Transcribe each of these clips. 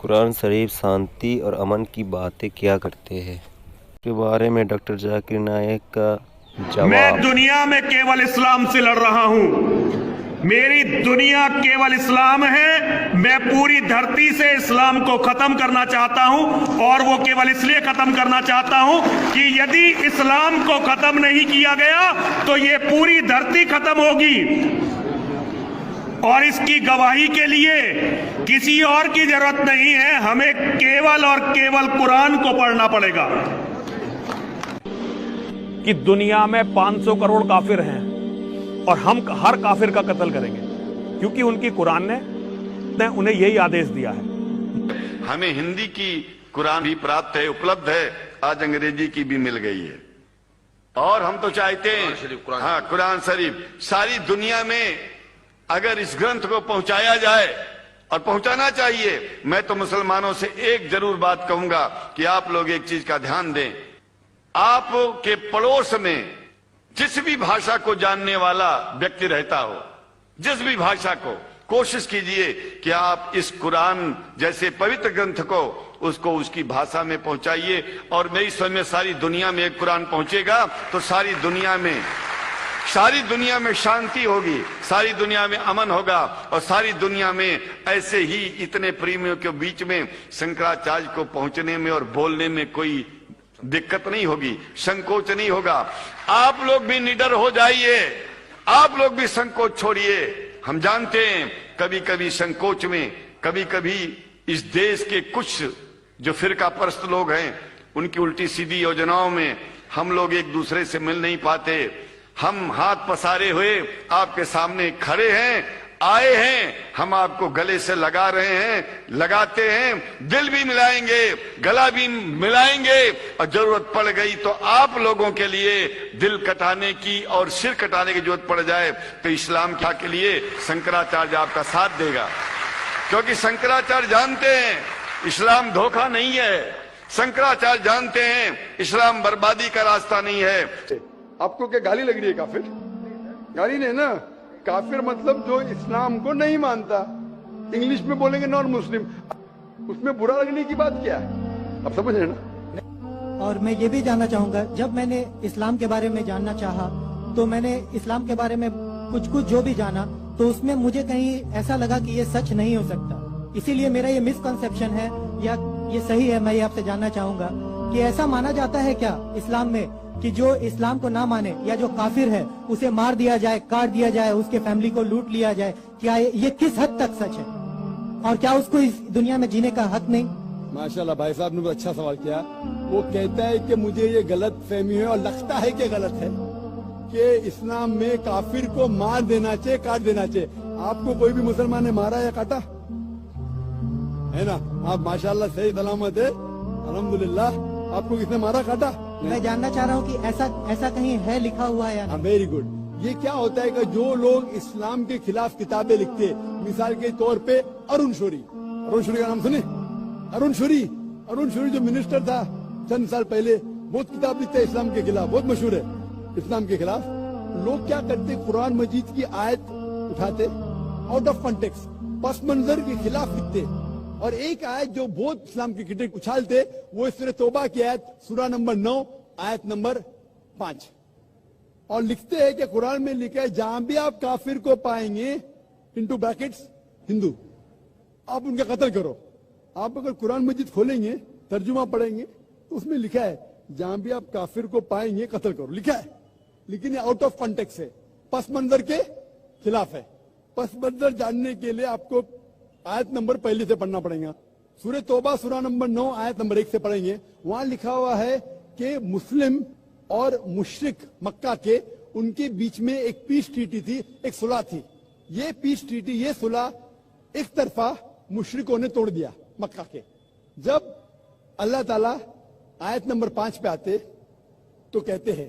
قرآن شریف شانتی اور امن کی باتیں کیا کرتے ہیں؟ اس کے بارے میں ڈاکٹر ذاکر نائک کا جواب۔ میں دنیا میں کیول اسلام سے لڑ رہا ہوں، میری دنیا کیول اسلام ہے، میں پوری دھرتی سے اسلام کو ختم کرنا چاہتا ہوں، اور وہ کیول اس لیے ختم کرنا چاہتا ہوں کہ یدی اسلام کو ختم نہیں کیا گیا تو یہ پوری دھرتی ختم ہوگی، اور اس کی گواہی کے لیے کسی اور کی ضرورت نہیں ہے، ہمیں کیول اور کیول قرآن کو پڑھنا پڑے گا۔ کہ دنیا میں 500 کروڑ کافر ہیں اور ہم ہر کافر کا قتل کریں گے، کیونکہ ان کی قرآن نے انہیں یہی آدیش دیا ہے۔ ہمیں ہندی کی قرآن بھی پراپت ہے، اپلبدھ ہے، آج انگریزی کی بھی مل گئی ہے، اور ہم تو چاہتے ہیں ہاں قرآن شریف ساری دنیا میں اگر اس گرنتھ کو پہنچایا جائے، اور پہنچانا چاہیے۔ میں تو مسلمانوں سے ایک ضرور بات کہوں گا کہ آپ لوگ ایک چیز کا دھیان دیں، آپ کے پڑوس میں جس بھی بھاشا کو جاننے والا ویکتی رہتا ہو، جس بھی بھاشا کو، کوشش کیجئے کہ آپ اس قرآن جیسے پوتر گرنتھ کو اس کی بھاشا میں پہنچائیے، اور میری سمجھ میں ساری دنیا میں ایک قرآن پہنچے گا تو ساری دنیا میں شانتی ہوگی، ساری دنیا میں امن ہوگا، اور ساری دنیا میں ایسے ہی اتنے پریمیوں کے بیچ میں شنکراچاریہ کو پہنچنے میں اور بولنے میں کوئی دقت نہیں ہوگی، سنکوچ نہیں ہوگا۔ آپ لوگ بھی نڈر ہو جائیے، آپ لوگ بھی سنکوچ چھوڑیے۔ ہم جانتے ہیں کبھی کبھی سنکوچ میں، کبھی کبھی اس دیش کے کچھ جو فرقہ پرست لوگ ہیں ان کی الٹی سیدھی یوجناؤں میں ہم لوگ ایک دوسرے سے مل نہیں پاتے۔ ہم ہاتھ پسارے ہوئے آپ کے سامنے کھڑے ہیں، آئے ہیں، ہم آپ کو گلے سے لگا رہے ہیں، لگاتے ہیں، دل بھی ملائیں گے، گلا بھی ملائیں گے، اور ضرورت پڑ گئی تو آپ لوگوں کے لیے دل کٹانے کی اور سر کٹانے کی ضرورت پڑ جائے تو اسلام کے لیے شنکراچاریہ آپ کا ساتھ دے گا، کیونکہ شنکراچاریہ جانتے ہیں اسلام دھوکہ نہیں ہے، شنکراچاریہ جانتے ہیں اسلام بربادی کا راستہ نہیں ہے۔ آپ کو کیا گالی لگ رہی ہے کافر؟ گالی نہیں نا، کافر مطلب جو اسلام کو نہیں مانتا، انگلش میں بولیں گے نان مسلم، اس میں برا لگنے کی بات کیا ہے؟ آپ سمجھ رہے نا؟ اور میں یہ بھی جاننا چاہوں گا، جب میں نے اسلام کے بارے میں جاننا چاہا تو میں نے اسلام کے بارے میں کچھ جو بھی جانا تو اس میں مجھے کہیں ایسا لگا کہ یہ سچ نہیں ہو سکتا، اسی لیے میرا یہ مسکنسیپشن ہے یا یہ صحیح ہے، میں یہ آپ سے جاننا چاہوں گا کہ ایسا مانا جاتا ہے کیا اسلام میں کہ جو اسلام کو نہ مانے یا جو کافر ہے اسے مار دیا جائے، کاٹ دیا جائے، اس کے فیملی کو لوٹ لیا جائے؟ کیا یہ کس حد تک سچ ہے، اور کیا اس کو اس دنیا میں جینے کا حق نہیں؟ ماشاءاللہ بھائی صاحب نے اچھا سوال کیا۔ وہ کہتا ہے کہ مجھے یہ غلط فہمی ہے اور لگتا ہے کہ غلط ہے کہ اسلام میں کافر کو مار دینا چاہیے، کاٹ دینا چاہیے۔ آپ کو کوئی بھی مسلمان نے مارا یا کاٹا ہے نا؟ آپ ماشاءاللہ صحیح سلامت ہے، الحمدللہ۔ آپ کو کس نے مارا، کاٹا؟ میں جاننا چاہ رہا ہوں کہ ایسا کہیں ہے لکھا ہوا ہے یا نہیں؟ Very good. یہ کیا ہوتا ہے کہ جو لوگ اسلام کے خلاف کتابیں لکھتے، مثال کے طور پہ ارون شوری کا نام سنے؟ ارون شوری جو منسٹر تھا چند سال پہلے، بہت کتاب لکھتا ہے اسلام کے خلاف، بہت مشہور ہے اسلام کے خلاف۔ لوگ کیا کرتے، قرآن مجید کی آیت اٹھاتے، آؤٹ آف کانٹیکسٹ، پس منظر کے خلاف لکھتے، اور ایک آیت جو بہت اسلام کی کرٹک اچھالتے وہ سورہ توبہ کی آیت، سورہ نمبر 9 آیت نمبر 5، اور لکھتے ہیں کہ قرآن میں لکھا ہے جہاں بھی آپ کافر کو پائیں گے انٹو بریکٹس ہندو، آپ ان کا قتل کرو۔ آپ اگر قرآن مجید کھولیں گے، ترجمہ پڑھیں گے تو اس میں لکھا ہے جہاں بھی آپ کافر کو پائیں گے قتل کرو، لکھا ہے، لیکن یہ آؤٹ آف کانٹیکسٹ ہے، پس منظر کے خلاف ہے۔ پس منظر جاننے کے لیے آپ کو آیت نمبر پہلے سے پڑھنا پڑے گا۔ سورہ توبہ سورہ نمبر 9 آیت نمبر 1 سے پڑھیں گے، وہاں لکھا ہوا ہے کہ مسلم اور مشرک مکہ کے ان کے بیچ میں ایک پیس ٹریٹی تھی، ایک صلح تھی۔ یہ پیس ٹریٹی، یہ صلح ایک طرفہ مشرکوں نے توڑ دیا مکہ کے۔ جب اللہ تعالیٰ آیت نمبر 5 پہ آتے تو کہتے ہیں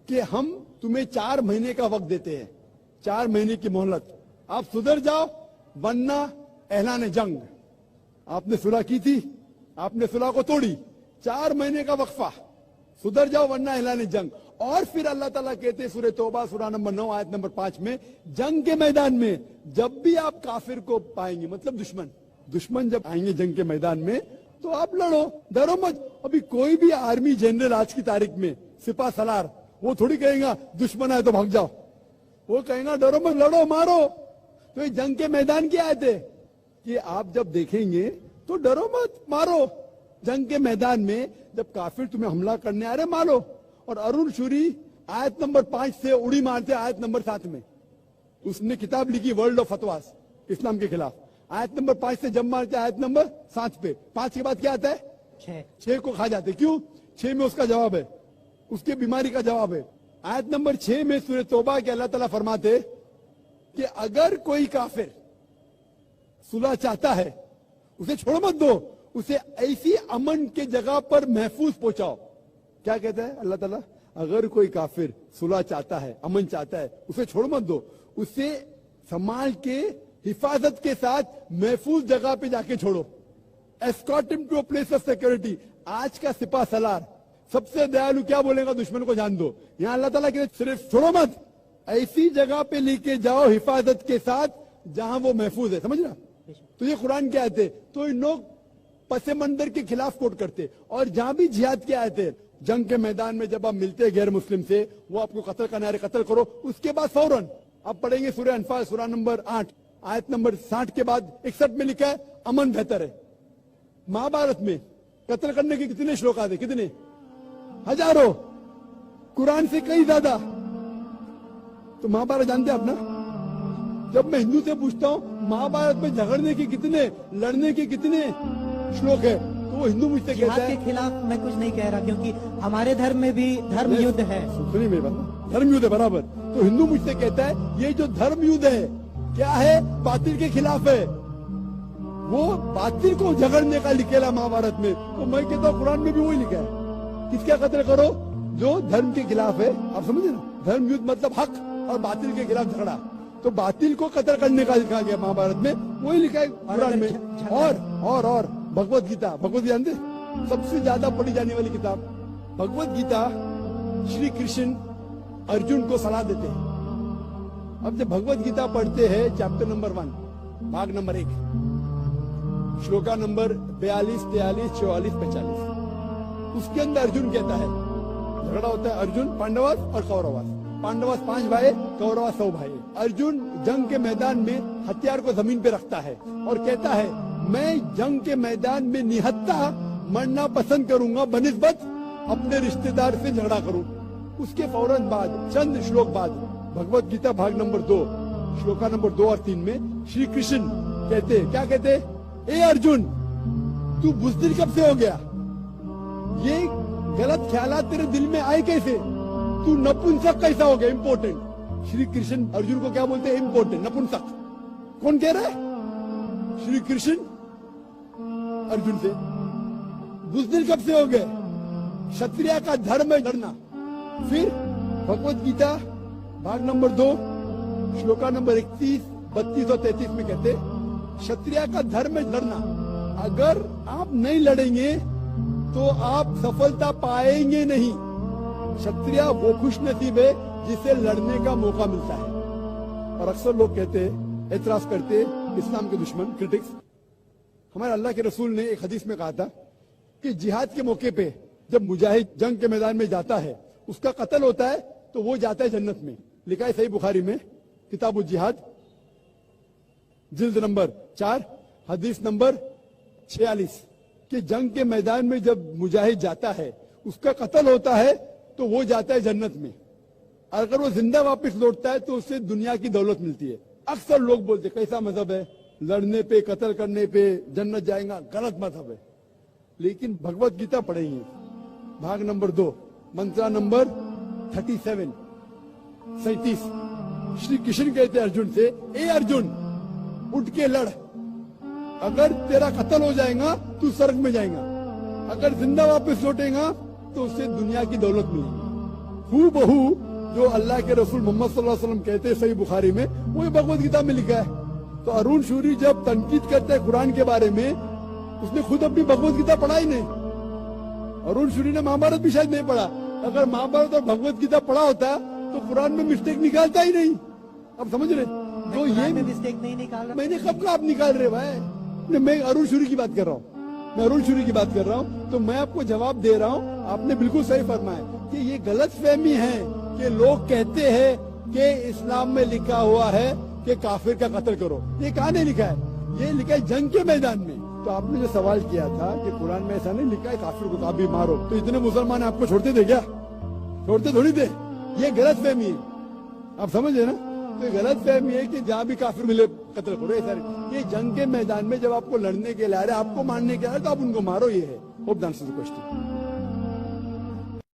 کہ ہم تمہیں 4 مہینے کا وقت دیتے ہیں، 4 مہینے کی مہلت، آپ سدھر جاؤ ورنہ اعلان جنگ۔ آپ نے صلح کی تھی، آپ نے صلح کو توڑی، 4 مہینے کا وقفہ، سدھر جاؤ ورنہ اعلان جنگ۔ اور پھر اللہ تعالیٰ کہتے ہیں سورہ توبہ سورہ نمبر 9 آیت نمبر 5 میں، جنگ کے میدان میں جب بھی آپ کافر کو پائیں گے، مطلب दुश्मन जब आएंगे जंग के मैदान में तो आप लड़ो, डरो मत। अभी कोई भी आर्मी जनरल आज की तारीख में, सिपा सलार, वो थोड़ी कहेगा दुश्मन आए तो भाग जाओ, वो कहेगा डरो मत, लड़ो, मारो। तो ये जंग के मैदान की आयत है कि आप जब देखेंगे तो डरो मत, मारो। जंग के मैदान में जब काफिर तुम्हें हमला करने आ रहे, मारो। और अरुण शूरी आयत नंबर 5 से उड़ी मारते आयत नंबर 7 में। उसने किताब लिखी वर्ल्ड ऑफ फतवास इस्लाम के खिलाफ, आयत नंबर 5 से जब मारते आयत नंबर 7 पे। 5 के बाद क्या आता है? 6 को खा जाते। क्यों? 6 में उसका जवाब है, उसकी बीमारी का जवाब है। आयत नंबर 6 में सूरह तौबा के अल्लाह ताला फरमाते कि अगर कोई काफिर सुलह चाहता है उसे छोड़ मत दो, उसे ऐसी अमन के जगह पर महफूज पहुंचाओ। क्या कहता है अल्लाह ताला? अगर कोई काफिर सुलह चाहता है, अमन चाहता है, उसे छोड़ मत दो, उसे संभाल के हिफाजत के साथ महफूज जगह पे जाके छोड़ो। Escort him to a place of security. आज का सिपा सलार सबसे दयालु क्या बोलेगा? दुश्मन को जान दो। यहाँ अल्लाह ताला कहते सिर्फ छोड़ो मत, ऐसी जगह पे लेके जाओ हिफाजत के साथ जहां वो महफूज है। समझ रहा? तो ये कुरान की आयत है। तो इन लोग पसे मंदिर के खिलाफ कोट करते, और जहां भी जिहाद की आयत है, जंग के मैदान में जब आप मिलते हैं गैर मुस्लिम से, वो आपको कत्ल करना है, कत्ल करो। उसके बाद फौरन आप पढ़ेंगे सूरह अनफाल सूरह नंबर 8 आयत नंबर 60 के बाद 61 में लिखा है अमन बेहतर है। महाभारत में कत्ल करने के कितने श्लोक आते? कितने? हजारों, कुरान से कई ज्यादा। तो महाभारत जानते हैं आप ना? जब मैं हिंदू से पूछता हूँ महाभारत में झगड़ने के कितने, लड़ने के कितने श्लोक है, तो वो हिंदू मुझसे कहता है के खिलाफ मैं कुछ नहीं कह रहा, क्योंकि हमारे धर्म में भी धर्म युद्ध है। सुनिए मेरी बात, धर्म युद्ध है बराबर। तो हिंदू मुझसे कहता है ये जो धर्म युद्ध है क्या है? बातिल के खिलाफ है। वो बातिल को झगड़ने का लिखेला महाभारत में। तो मैं कहता हूँ कुरान में भी वही लिखा है, किसका कत्ल करो? जो धर्म के खिलाफ है। आप समझे ना? धर्म युद्ध मतलब हक और बातिल के खिलाफ झगड़ा। तो बातिल को कत्ल करने का लिखा गया महाभारत में, वही लिखा है कुरान में। और भगवत गीता, भगवत गीता जानते? सबसे ज्यादा पढ़ी जाने वाली किताब भगवत गीता। श्री कृष्ण अर्जुन को सलाह देते हैं। अब जब भगवत गीता पढ़ते हैं चैप्टर नंबर 1 भाग नंबर 1 श्लोका नंबर 42, 43, 44, 45, उसके अंदर अर्जुन कहता है, झगड़ा होता है अर्जुन पांडवास और कौरवास। पांडवास 5 भाई, कौरवास 100 भाई। अर्जुन जंग के मैदान में हथियार को जमीन पे रखता है और कहता है मैं जंग के मैदान में निहत्था मरना पसंद करूंगा बनिस्बत अपने रिश्तेदार से झगड़ा करूं। उसके फौरन बाद, चंद श्लोक बाद, भगवत गीता भाग नंबर 2 श्लोका नंबर 2 और 3 में श्री कृष्ण कहते, क्या कहते? ए अर्जुन, तू बुज़दिल कब से हो गया? ये गलत ख्यालात तेरे दिल में आए कैसे? तू नपुंसक कैसा हो गया? इम्पोर्टेंट। श्री कृष्ण अर्जुन को क्या बोलते हैं? इम्पोर्टेंट, नपुंसक। कौन कह रहा है? श्री कृष्ण अर्जुन से। बुज़दिल कब से हो गए? क्षत्रिय का धर्म है लड़ना। फिर भगवत गीता भाग नंबर 2 श्लोका नंबर 31, 32 और 33 में कहते क्षत्रिय का धर्म है लड़ना। अगर आप नहीं लड़ेंगे तो आप सफलता पाएंगे नहीं। क्षत्रिय वो खुश नसीब है जिसे लड़ने का मौका मिलता है। और अक्सर लोग कहते, एतराज करते, इस्लाम के दुश्मन, क्रिटिक्स, हमारे अल्लाह के रसूल ने एक हदीस में कहा था कि जिहाद के मौके पे जब मुजाहिद जंग के मैदान में जाता है, उसका कत्ल होता है तो वो जाता है जन्नत में। लिखा है सही बुखारी में, किताबुल जिहाद, जिल्द नंबर 4, हदीस नंबर 46, कि जंग के मैदान में जब मुजाहिद जाता है, उसका कत्ल होता है तो वो जाता है जन्नत में। अगर वो जिंदा वापस लौटता है तो उससे दुनिया की दौलत मिलती है। अक्सर लोग बोलते कैसा मजहब है, लड़ने पे, कत्ल करने पे जन्नत जाएगा, गलत मजहब है। लेकिन भगवत गीता पढ़ेंगे भाग नंबर 2 मंत्रा नंबर 37, 37, श्री कृष्ण कहते अर्जुन से, ए अर्जुन, उठ के लड़। अगर तेरा कत्ल हो जाएगा तू स्वर्ग में जाएगा, अगर जिंदा वापस लौटेगा तो उससे दुनिया की दौलत मिलेगी। हू बहू जो अल्लाह के रसूल मोहम्मद सल्लल्लाहु अलैहि वसल्लम कहते सही बुखारी में, वो भगवत गीता में लिखा है। तो अरुण शूरी जब तनकीद करता है कुरान के बारे में, उसने खुद अपनी भगवत गीता पढ़ा ही नहीं। अरुण शूरी ने महाभारत भी शायद नहीं पढ़ा। अगर महाभारत और भगवत गीता पढ़ा होता तो कुरान में मिस्टेक निकालता ही नहीं। अब समझ रहे? तो ये मिस्टेक नहीं निकाल, मैंने कब का आप निकाल रहे भाई? मैं अरुण शूरी की बात कर रहा हूँ, मैं अरुण शूरी की बात कर रहा हूँ, तो मैं आपको जवाब दे रहा हूँ। आपने बिल्कुल सही फरमाया कि ये गलत फहमी है कि लोग कहते हैं कि इस्लाम में लिखा हुआ है कि काफिर का कत्ल करो। ये कहाँ नहीं लिखा है? ये लिखा है जंग के मैदान में। तो आपने जो सवाल किया था कि कुरान में ऐसा नहीं लिखा है काफिर को कभी मारो, तो इतने मुसलमान आपको छोड़ते थे क्या? छोड़ते थोड़ी थे। ये गलत फहमी है, आप समझे ना? तो ये गलत फहमी है कि जहाँ भी काफिर मिले कत्ल करो, ऐसा नहीं। ये जंग के मैदान में जब आपको लड़ने के लिए आ रहे, आपको मारने के आ रहे, तो आप उनको मारो, ये है। Hope the answer the question.